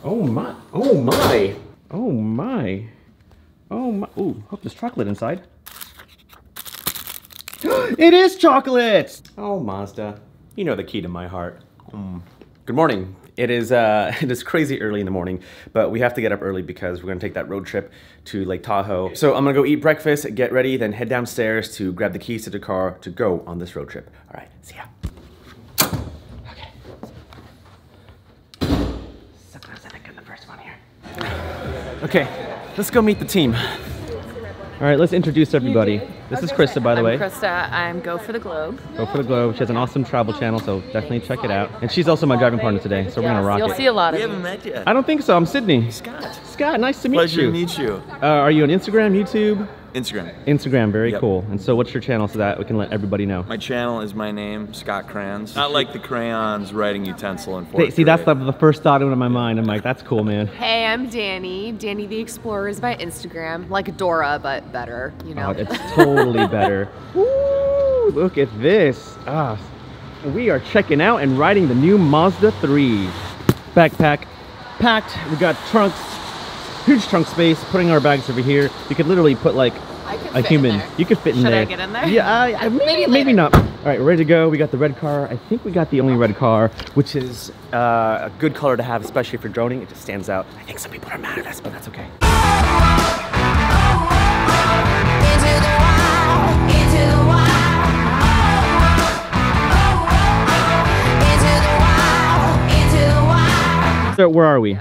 Oh my, oh my, oh my, oh my. Ooh, hope there's chocolate inside. It is chocolate! Oh, Mazda, you know the key to my heart. Good morning. It is crazy early in the morning, but we have to get up early because we're gonna take that road trip to Lake Tahoe. So I'm gonna go eat breakfast, get ready, then head downstairs to grab the keys to the car to go on this road trip. All right, see ya. Okay, let's go meet the team. All right, let's introduce everybody. This is Krista, by the way. I'm Krista. I'm Go for the Globe. Go for the Globe. She has an awesome travel channel, so definitely check it out. And she's also my driving partner today, so we're gonna rock it. You'll see a lot of We haven't met yet. I don't think so. I'm Sidney. Scott. Scott, nice to meet Pleasure you. to meet you. Are you on Instagram, YouTube? Instagram. Instagram, very Yep. cool. And so what's your channel so that we can let everybody know? My channel is my name, Scott Crayons. Not like the crayons, writing utensil, and Hey, see, that's the first thought in my mind. I'm like, that's cool, man. Hey, I'm Danny. Danny the Explorer is my Instagram. Like Dora, but better, you know. Oh, it's totally better. Woo, look at this. Ah, we are checking out and riding the new Mazda 3. Backpack packed. We got trunks, huge trunk space. Putting our bags over here. You could literally put like a human. You could fit in there. Should I get in there? Yeah, maybe not. All right, we're ready to go. We got the red car. I think we got the only red car, which is a good color to have, especially for droning. It just stands out. I think some people are mad at us, but that's okay. So where are we?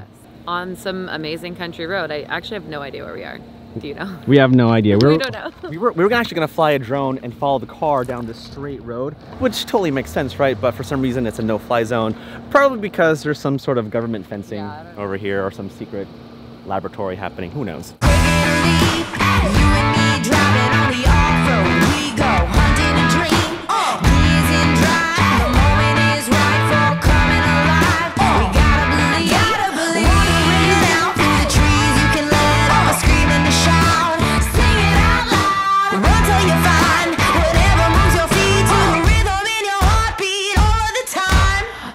On some amazing country road. I actually have no idea where we are. Do you know? We have no idea. We don't know. we were actually gonna fly a drone and follow the car down this straight road, which totally makes sense, right? But for some reason it's a no-fly zone. Probably because there's some sort of government fencing over here or some secret laboratory happening. Who knows?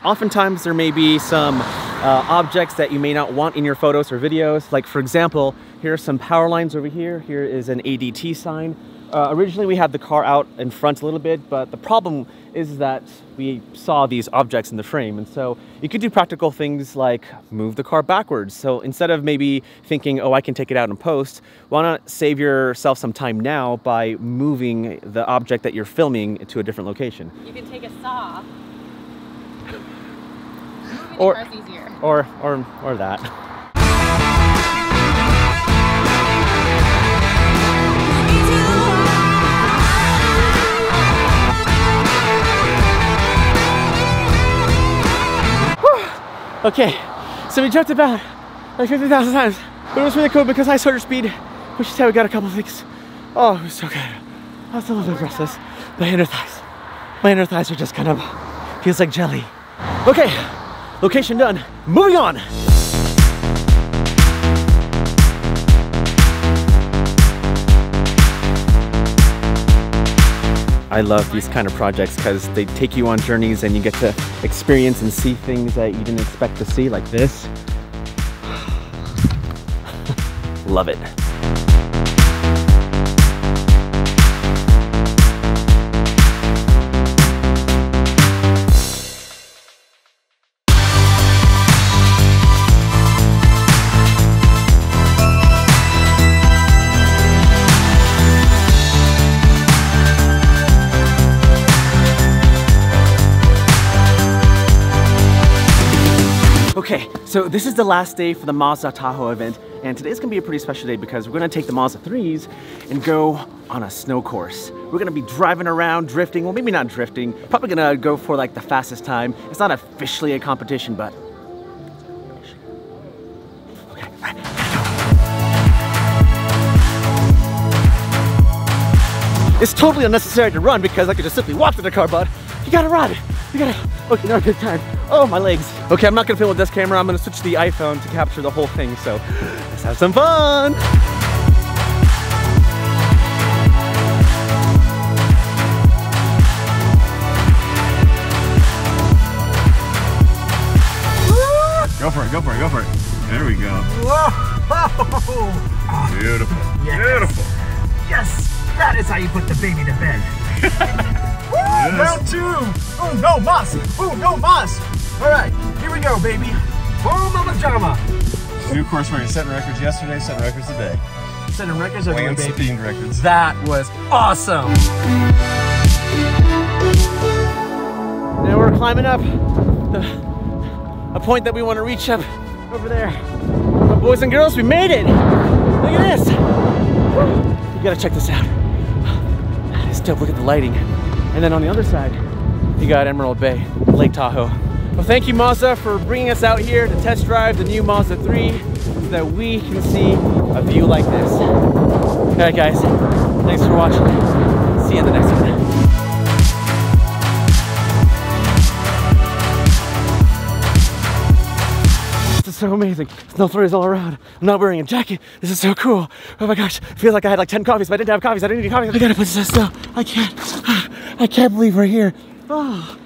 Oftentimes there may be some objects that you may not want in your photos or videos. Like for example, here are some power lines over here. Here is an ADT sign. Originally we had the car out in front a little bit, but the problem is that we saw these objects in the frame. And so you could do practical things like move the car backwards. So instead of maybe thinking, oh, I can take it out in post, why not save yourself some time now by moving the object that you're filming to a different location? You can take a saw. Or that. Okay, so we jumped about like 50,000 times, but it was really cool because high starter speed, which is how we got a couple of things. Oh, it was so good. I was a little bit restless. My inner thighs are just kind of, feels like jelly. Okay. Location done. Moving on. I love these kind of projects because they take you on journeys and you get to experience and see things that you didn't expect to see, like this. Love it. Okay, so this is the last day for the Mazda Tahoe event, and today's gonna be a pretty special day because we're gonna take the Mazda 3s and go on a snow course. We're gonna be driving around, drifting, well maybe not drifting, probably gonna go for like the fastest time. It's not officially a competition, but... Okay, all right, let's go. It's totally unnecessary to run because I could just simply walk to the car, but you gotta run. You gotta, okay, now good time. Oh, my legs. Okay, I'm not gonna film with this camera. I'm gonna switch to the iPhone to capture the whole thing, so let's have some fun. Go for it, go for it, go for it. There we go. Whoa! Beautiful. Yes. Beautiful. Yes! That is how you put the baby to bed. Woo! Yes. Round two! Oh, no mas! Oh, no mas! Alright, here we go, baby. Oh, mama jama! We, of course, were setting records yesterday, setting records today. Setting records over Land baby. speed records. That was awesome! Now we're climbing up a point that we want to reach up over there. But boys and girls, we made it! Look at this! You gotta check this out. It's dope, look at the lighting. And then on the other side, you got Emerald Bay, Lake Tahoe. Well, thank you Mazda for bringing us out here to test drive the new Mazda 3 so that we can see a view like this. All right guys, thanks for watching. See you in the next one. This is so amazing. Snow flurries all around. I'm not wearing a jacket. This is so cool. Oh my gosh, I feel like I had like 10 coffees, but I didn't have coffees. I didn't need coffees. I gotta put this still. I can't believe we're here. Oh.